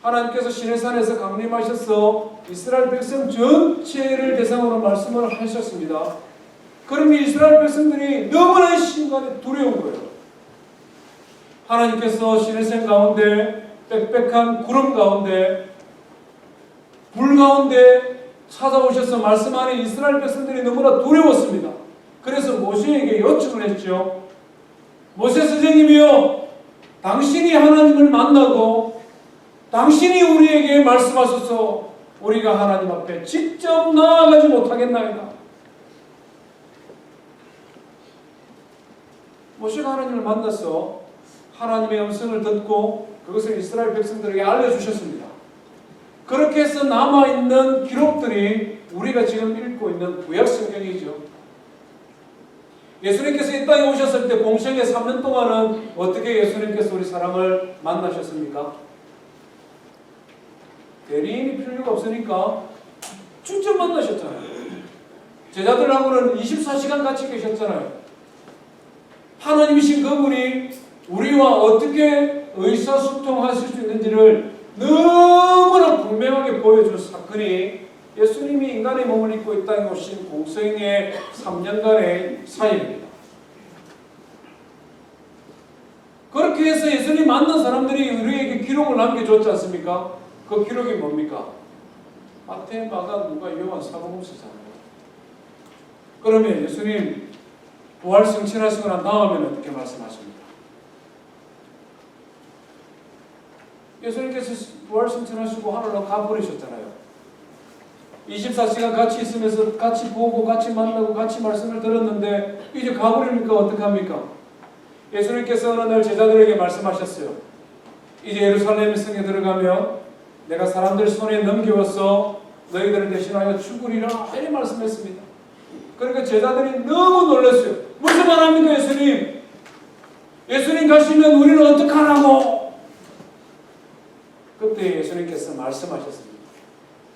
하나님께서 시내산에서 강림하셔서 이스라엘 백성 전체를 대상으로 말씀을 하셨습니다. 그러면 이스라엘 백성들이 너무나 심각하게 두려운 거예요. 하나님께서 시내산 가운데 빽빽한 구름 가운데 불 가운데 찾아오셔서 말씀하는 이스라엘 백성들이 너무나 두려웠습니다. 그래서 모세에게 요청을 했죠. 모세 선생님이요, 당신이 하나님을 만나고 당신이 우리에게 말씀하셔서 우리가 하나님 앞에 직접 나아가지 못하겠나이다. 모세가 하나님을 만나서 하나님의 음성을 듣고 그것을 이스라엘 백성들에게 알려주셨습니다. 그렇게 해서 남아있는 기록들이 우리가 지금 읽고 있는 구약 성경이죠. 예수님께서 이 땅에 오셨을 때 공생의 3년 동안은 어떻게 예수님께서 우리 사람을 만나셨습니까? 대리인이 필요가 없으니까 직접 만나셨잖아요. 제자들하고는 24시간 같이 계셨잖아요. 하나님이신 그분이 우리와 어떻게 의사소통하실 수 있는지를 너무나 분명하게 보여준 사건이 예수님이 인간의 몸을 입고 이 땅에 오신 공생의 3년간의 사역입니다. 그렇게 해서 예수님 만난 사람들이 우리에게 기록을 남겨줬지 않습니까? 그 기록이 뭡니까? 마태, 마가, 누가, 요한, 사복음서잖아요. 그러면 예수님 부활 승천하시고 난 다음에는 어떻게 말씀하십니까? 예수님께서 부활 승천하시고 하늘로 가버리셨잖아요. 24시간 같이 있으면서 같이 보고 같이 만나고 같이 말씀을 들었는데 이제 가버리니까 어떡합니까? 예수님께서 어느 날 제자들에게 말씀하셨어요. 이제 예루살렘 성에 들어가면 내가 사람들 손에 넘겨서 너희들을 대신하여 죽으리라 이렇게 말씀했습니다. 그러니까 제자들이 너무 놀랐어요. 무슨 말 합니까 예수님? 예수님 가시면 우리는 어떡하라고? 그때 예수님께서 말씀하셨습니다.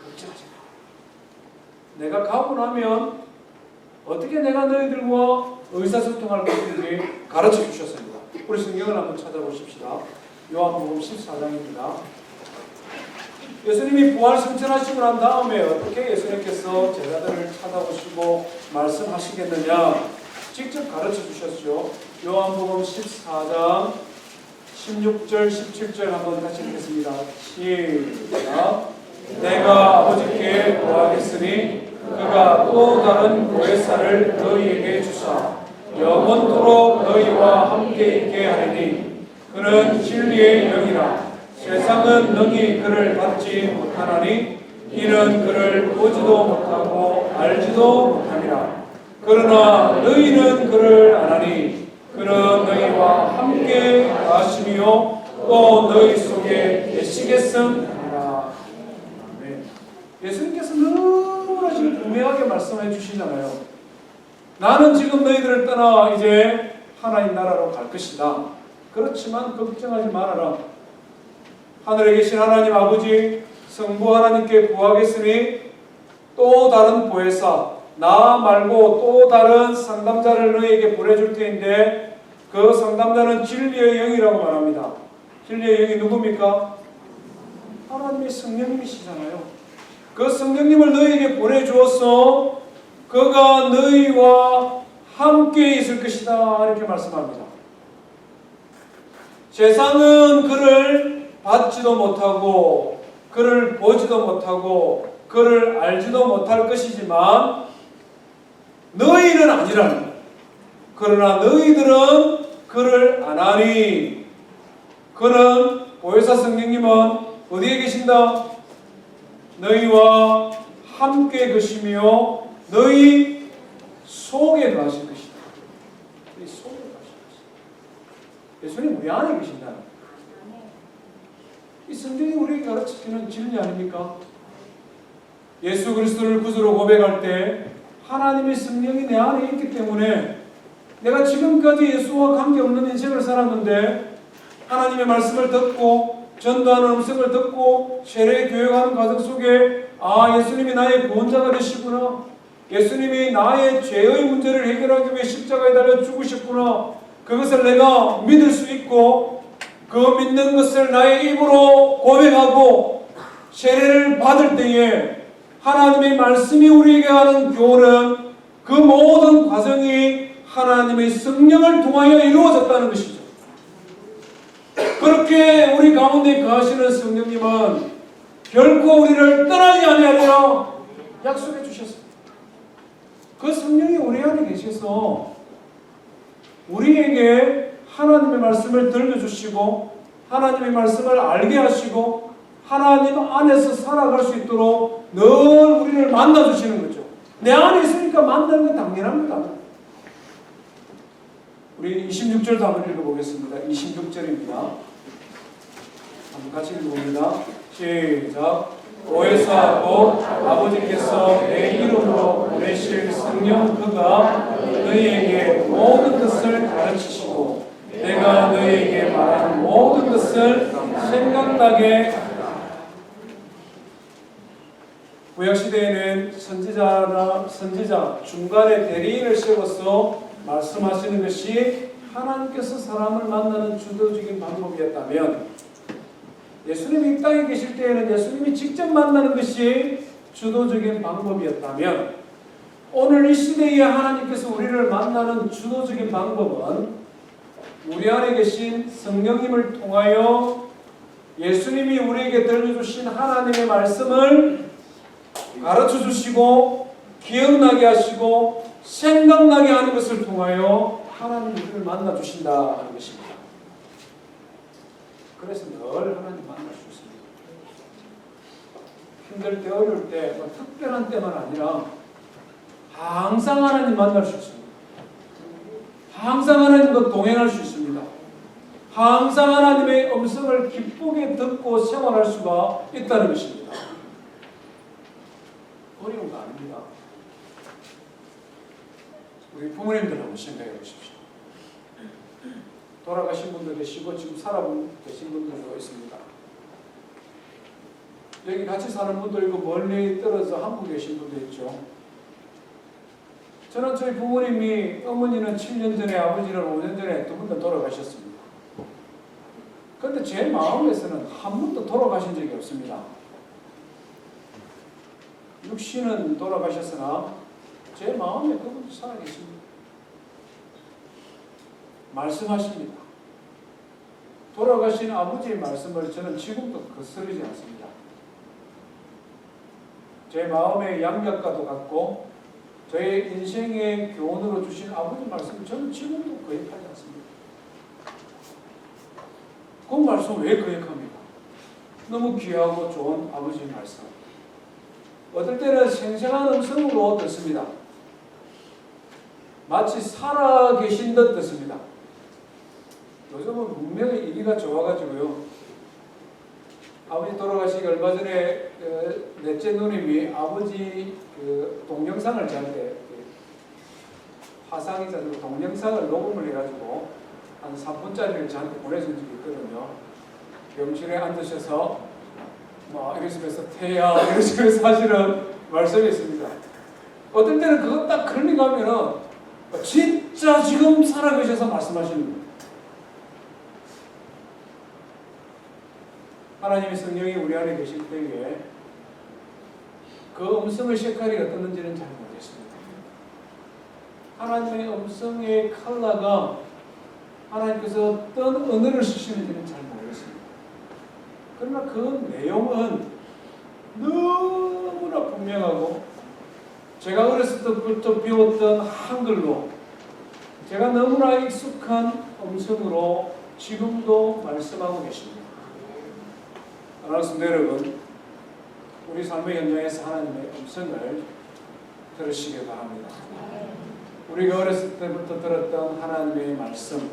걱정하지 마. 내가 가고 나면 어떻게 내가 너희들과 의사소통할 것인지 가르쳐 주셨습니다. 우리 성경을 한번 찾아보십시다. 요한복음 14장입니다. 예수님이 부활 승천하시고 난 다음에 어떻게 예수님께서 제자들을 찾아오시고 말씀하시겠느냐 직접 가르쳐 주셨죠. 요한복음 14장 16절 17절 한번 같이 읽겠습니다. 시작. 내가 아버지께 구하겠으니 그가 또 다른 보혜사를 너희에게 주사 영원토록 너희와 함께 있게 하리니 그는 진리의 영이라. 세상은 능히 그를 받지 못하나니 이는 그를 보지도 못하고 알지도 못하니라. 그러나 너희는 그를 아나니 그는 너희와 함께 가시며 또 너희 속에 계시겠음이라. 예수님께서 너무나 지금 분명하게 말씀해 주시잖아요. 나는 지금 너희들을 떠나 이제 하나님 나라로 갈 것이다. 그렇지만 걱정하지 말아라. 하늘에 계신 하나님 아버지 성부 하나님께 구하겠으니 또 다른 보혜사 나 말고 또 다른 상담자를 너희에게 보내줄 테인데 그 상담자는 진리의 영이라고 말합니다. 진리의 영이 누굽니까? 하나님의 성령님이시잖아요. 그 성령님을 너희에게 보내주어서 그가 너희와 함께 있을 것이다 이렇게 말씀합니다. 세상은 그를 받지도 못하고 그를 보지도 못하고 그를 알지도 못할 것이지만 너희는 아니라는 거예요. 그러나 너희들은 그를 아나니 그는 보혜사 성령님은 어디에 계신다? 너희와 함께 계시며 너희 속에 거하실 것이다. 너희 속에 거하실 것이다. 예수님 우리 안에 계신다. 이 성경이 우리에게 가르치는 진리 아닙니까? 예수 그리스도를 구주로 고백할 때 하나님의 성령이 내 안에 있기 때문에 내가 지금까지 예수와 관계없는 인생을 살았는데 하나님의 말씀을 듣고 전도하는 음성을 듣고 세례 교육하는 과정 속에 예수님이 나의 구원자가 되시구나. 예수님이 나의 죄의 문제를 해결하기 위해 십자가에 달려 죽으셨구나. 그것을 내가 믿을 수 있고 그 믿는 것을 나의 입으로 고백하고 세례를 받을 때에 하나님의 말씀이 우리에게 하는 교훈은 그 모든 과정이 하나님의 성령을 통하여 이루어졌다는 것이죠. 그렇게 우리 가운데 거하시는 성령님은 결코 우리를 떠나지 아니하리라 약속해 주셨습니다. 그 성령이 우리 안에 계셔서 우리에게 하나님의 말씀을 들려주시고 하나님의 말씀을 알게 하시고 하나님 안에서 살아갈 수 있도록 늘 우리를 만나주시는 거죠. 내 안에 있으니까 만나는 건 당연합니다. 우리 26절도 한번 읽어보겠습니다. 26절입니다. 한번 같이 읽어봅니다. 시작. 오해사하고 아버지께서 내 이름으로 보내실 성령 그가 너희에게 모든 것을 가르치시고 내가 너희에게 말하는 모든 것을 생각나게 하리라. 구약시대에는 선지자 중간에 대리인을 세워서 말씀하시는 것이 하나님께서 사람을 만나는 주도적인 방법이었다면 예수님이 이 땅에 계실 때에는 예수님이 직접 만나는 것이 주도적인 방법이었다면 오늘 이 시대에 하나님께서 우리를 만나는 주도적인 방법은 우리 안에 계신 성령님을 통하여 예수님이 우리에게 들려주신 하나님의 말씀을 가르쳐 주시고 기억나게 하시고 생각나게 하는 것을 통하여 하나님이 우리를 만나 주신다는 것입니다. 그래서 늘 하나님 만날 수 있습니다. 힘들 때 어려울 때 뭐 특별한 때만 아니라 항상 하나님 만날 수 있습니다. 항상 하나님과 동행할 수 있습니다. 항상 하나님의 음성을 기쁘게 듣고 생활할 수가 있다는 것입니다. 어려운 거 아닙니다. 우리 부모님들 한번 생각해 보십시오. 돌아가신 분도 계시고 지금 살아계신 분들도 있습니다. 여기 같이 사는 분도 있고 멀리 떨어져 한국에 계신 분도 있죠. 저는 저희 부모님이 어머니는 7년 전에 아버지는 5년 전에 두 분 다 돌아가셨습니다. 그런데 제 마음에서는 한 번도 돌아가신 적이 없습니다. 육신은 돌아가셨으나 제 마음에 그분도 살아계십니다. 말씀하십니다. 돌아가신 아버지의 말씀을 저는 지금도 거스르지 않습니다. 제 마음의 양각과도 같고 저의 인생의 교훈으로 주신 아버지 말씀을 저는 지금도 거역하지 않습니다. 그 말씀 왜 거역합니까? 너무 귀하고 좋은 아버지의 말씀. 어떨 때는 생생한 음성으로 듣습니다. 마치 살아 계신 듯 듣습니다. 요즘은 분명히 이리가 좋아가지고요. 아버지 돌아가시기 얼마 전에 넷째 누님이 아버지 동영상을 저한테 화상이 자주 동영상을 녹음을 해가지고 한 3분짜리를 저한테 보내준 적이 있거든요. 병실에 앉으셔서 막 이러시면서 태야 이러시면서 사실은 말씀이 있습니다. 어떨 때는 그거 딱 클릭하면은 진짜 지금 살아계셔서 말씀하시는 거예요. 하나님의 성령이 우리 안에 계실 때에 그 음성의 색깔이 어떻는지는 잘 모르겠습니다. 하나님의 음성의 컬러가 하나님께서 어떤 언어를 쓰시는지는 잘 모르겠습니다. 그러나 그 내용은 너무나 분명하고 제가 어렸을 때부터 배웠던 한글로 제가 너무나 익숙한 음성으로 지금도 말씀하고 계십니다. 사랑하는 여러분, 우리 삶의 현장에서 하나님의 음성을 들으시길 바랍니다. 우리가 어렸을 때부터 들었던 하나님의 말씀,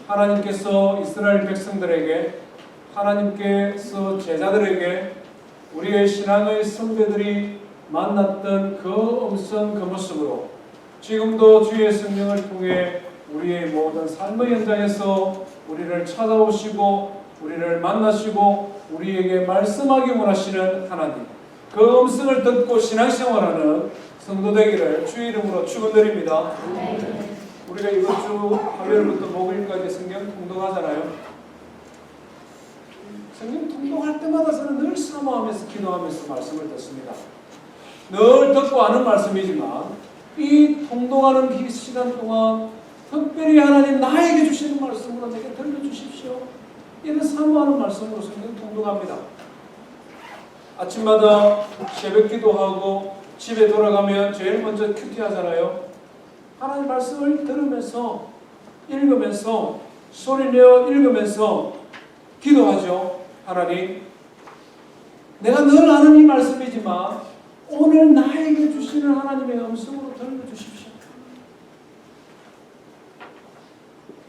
하나님께서 이스라엘 백성들에게, 하나님께서 제자들에게, 우리의 신앙의 선배들이 만났던 그 음성, 그 모습으로 지금도 주의 성령을 통해 우리의 모든 삶의 현장에서 우리를 찾아오시고 우리를 만나시고 우리에게 말씀하기 원하시는 하나님, 그 음성을 듣고 신앙생활하는 성도 되기를 주의 이름으로 축원드립니다. 우리가 이번 주 화요일부터 목요일까지 성경 통독하잖아요. 성경 통독할 때마다 저는 늘 사모하면서 기도하면서 말씀을 듣습니다. 늘 듣고 아는 말씀이지만 이 통독하는 이 시간 동안 특별히 하나님 나에게 주시는 말씀으로 내게 들려주십시오. 이런 사모하는 말씀으로 성경 통독합니다. 아침마다 새벽 기도하고 집에 돌아가면 제일 먼저 큐티하잖아요. 하나님 말씀을 들으면서 읽으면서 소리내어 읽으면서 기도하죠. 하나님, 내가 늘 아는 이 말씀이지만 오늘 나에게 주시는 하나님의 음성으로 들려주십시오.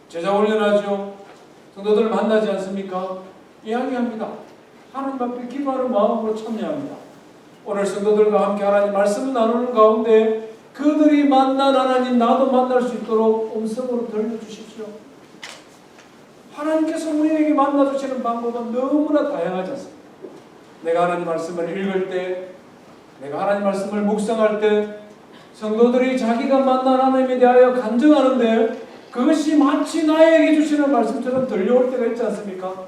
제자 훈련하죠. 성도들 만나지 않습니까? 이야기합니다. 하나님 앞에 기도하는 마음으로 참여합니다. 오늘 성도들과 함께 하나님 말씀을 나누는 가운데 그들이 만난 하나님 나도 만날 수 있도록 음성으로 들려주십시오. 하나님께서 우리에게 만나주시는 방법은 너무나 다양하지 않습니까? 내가 하나님 말씀을 읽을 때, 내가 하나님 말씀을 묵상할 때 성도들이 자기가 만난 하나님에 대하여 간증하는데 그것이 마치 나에게 주시는 말씀처럼 들려올 때가 있지 않습니까?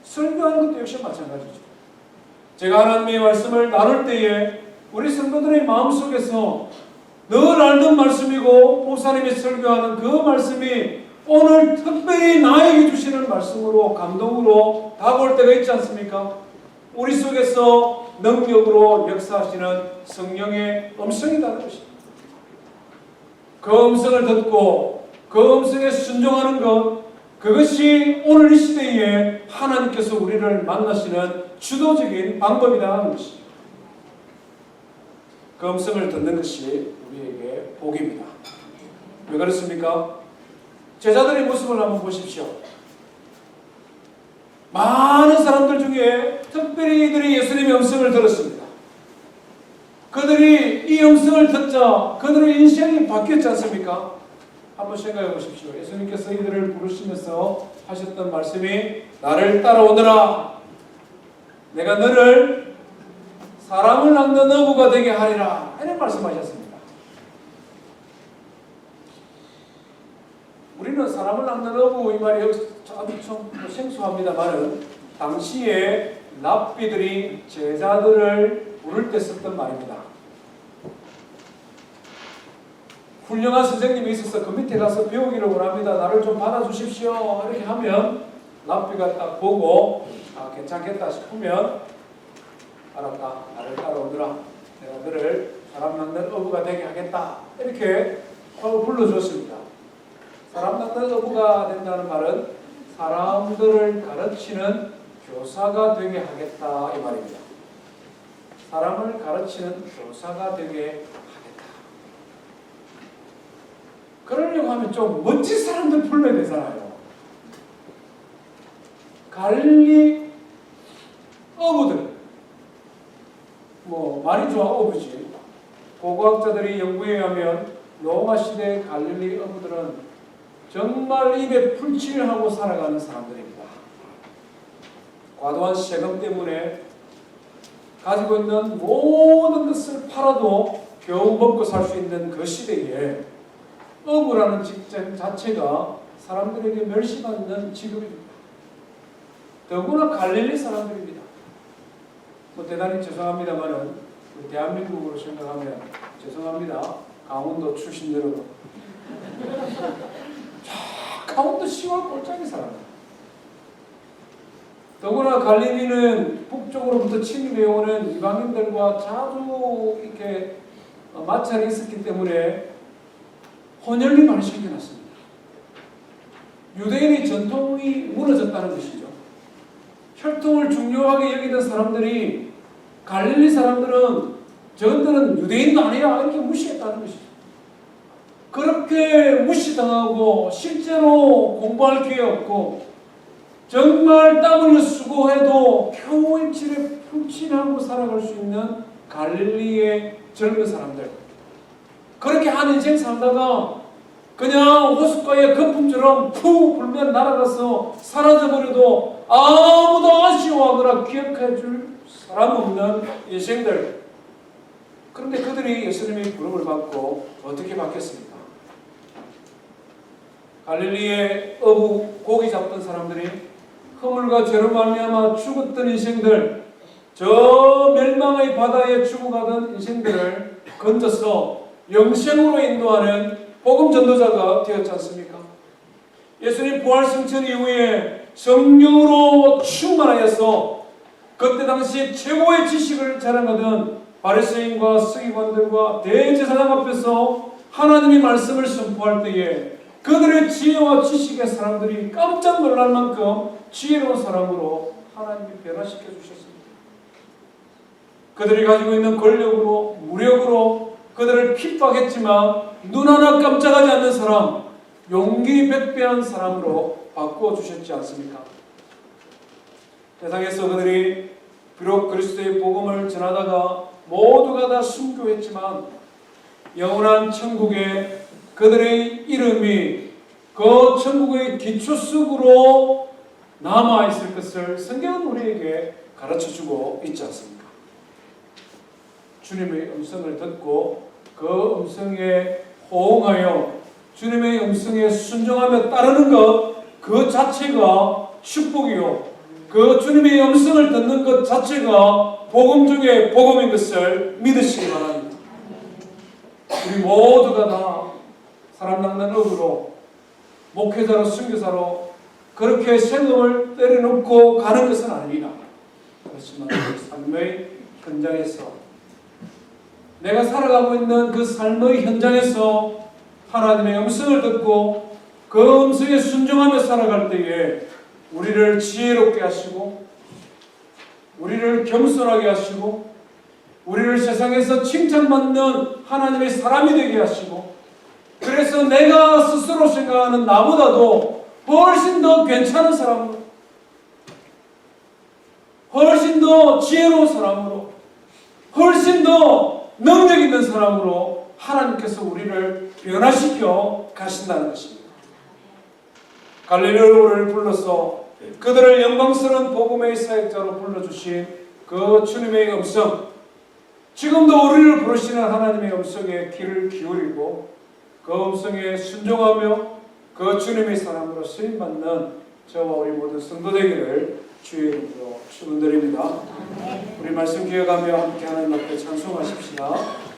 설교하는 것도 역시 마찬가지죠. 제가 하나님의 말씀을 나눌 때에 우리 성도들의 마음속에서 늘 알던 말씀이고 목사님이 설교하는 그 말씀이 오늘 특별히 나에게 주시는 말씀으로 감동으로 다가올 때가 있지 않습니까? 우리 속에서 능력으로 역사하시는 성령의 음성이라는 것입니다. 그 음성을 듣고 그 음성에 순종하는 것, 그것이 오늘 이 시대에 하나님께서 우리를 만나시는 주도적인 방법이라는 것입니다. 그 음성을 듣는 것이 우리에게 복입니다. 왜 그렇습니까? 제자들의 모습을 한번 보십시오. 많은 사람들 중에 특별히 이들이 예수님의 음성을 들었습니다. 그들이 이 음성을 듣자 그들의 인생이 바뀌었지 않습니까? 한번 생각해 보십시오. 예수님께서 이들을 부르시면서 하셨던 말씀이 나를 따라오너라. 내가 너를 사람을 낚는 어부가 되게 하리라. 이런 말씀하셨습니다. 우리는 사람을 낚는 어부 이 말이 좀 생소합니다만은 당시에 랍비들이 제자들을 부를 때 썼던 말입니다. 훌륭한 선생님이 있어서 그 밑에 가서 배우기를 원합니다. 나를 좀 받아주십시오. 이렇게 하면 랍비가 딱 보고 괜찮겠다 싶으면 알았다. 나를 따라오더라. 내가 너를 사람 낚는 어부가 되게 하겠다. 이렇게 불러줬습니다. 사람 낚는 어부가 된다는 말은 사람들을 가르치는 교사가 되게 하겠다 이 말입니다. 사람을 가르치는 교사가 되게 하겠다. 그러려고 하면 좀 멋진 사람들 불러야 되잖아요. 갈릴리 어부들, 말이 좋아 어부지. 고고학자들이 연구에 의하면 로마 시대 갈릴리 어부들은 정말 입에 풀칠을 하고 살아가는 사람들입니다. 과도한 세금 때문에 가지고 있는 모든 것을 팔아도 겨우 먹고 살 수 있는 그 시대에 어부라는 직장 자체가 사람들에게 멸시받는 직업입니다. 더구나 갈릴리 사람들입니다. 대단히 죄송합니다만은 대한민국으로 생각하면 죄송합니다. 강원도 출신 여러분. 강원도 시골 꼴짝이 살아요. 더구나 갈릴리는 북쪽으로부터 침입해오는 이방인들과 자주 이렇게 마찰이 있었기 때문에 혼혈이 많이 생겨났습니다. 유대인의 전통이 무너졌다는 것이죠. 혈통을 중요하게 여기던 사람들이 갈릴리 사람들은 저들은 유대인도 아니야 이렇게 무시했다는 것이죠. 그렇게 무시당하고 실제로 공부할 기회 없고 정말 땀 흘려 수고해도 겨우 일칠에 풀칠하고 살아갈 수 있는 갈릴리의 젊은 사람들, 그렇게 한 인생 살다가 그냥 호숫가의 거품처럼 푹 불면 날아가서 사라져버려도 아무도 아쉬워하거나 기억해줄 사람 없는 인생들. 그런데 그들이 예수님의 부름을 받고 어떻게 바뀌었습니까? 갈릴리의 어부 고기 잡던 사람들이 허물과 죄로 말미암아 죽었던 인생들, 저 멸망의 바다에 죽어가던 인생들을 건져서 영생으로 인도하는 복음 전도자가 되었지 않습니까? 예수님 부활 승천 이후에 성령으로 충만하여서 그때 당시 최고의 지식을 자랑하던 바리새인과 서기관들과 대제사장 앞에서 하나님의 말씀을 선포할 때에 그들의 지혜와 지식의 사람들이 깜짝 놀랄 만큼 지혜로운 사람으로 하나님이 변화시켜 주셨습니다. 그들이 가지고 있는 권력으로, 무력으로 그들을 핍박했지만 눈 하나 깜짝하지 않는 사람, 용기 백배한 사람으로 바꾸어 주셨지 않습니까? 세상에서 그들이 비록 그리스도의 복음을 전하다가 모두가 다 순교했지만 영원한 천국에 그들의 이름이 그 천국의 기초석으로 남아있을 것을 성경은 우리에게 가르쳐주고 있지 않습니까? 주님의 음성을 듣고 그 음성에 호응하여 주님의 음성에 순종하며 따르는 것 그 자체가 축복이요, 그 주님의 음성을 듣는 것 자체가 복음 중에 복음인 것을 믿으시기 바랍니다. 우리 모두가 다 사람 낚는 업으로 목회자로 선교사로 그렇게 생업을 때려놓고 가는 것은 아닙니다. 그렇지만 그 삶의 현장에서 내가 살아가고 있는 그 삶의 현장에서 하나님의 음성을 듣고 그 음성에 순종하며 살아갈 때에 우리를 지혜롭게 하시고 우리를 겸손하게 하시고 우리를 세상에서 칭찬받는 하나님의 사람이 되게 하시고 그래서 내가 스스로 생각하는 나보다도 훨씬 더 괜찮은 사람으로 훨씬 더 지혜로운 사람으로 훨씬 더 능력 있는 사람으로 하나님께서 우리를 변화시켜 가신다는 것입니다. 갈릴리를 불러서 그들을 영광스러운 복음의 사역자로 불러주신 그 주님의 음성, 지금도 우리를 부르시는 하나님의 음성에 귀를 기울이고 그 음성에 순종하며 그 주님의 사람으로 쓰임받는 저와 우리 모든 성도 되기를 주의 이름으로 축원드립니다. 우리 말씀 기억하며 함께 하나님 앞에 찬송하십시다.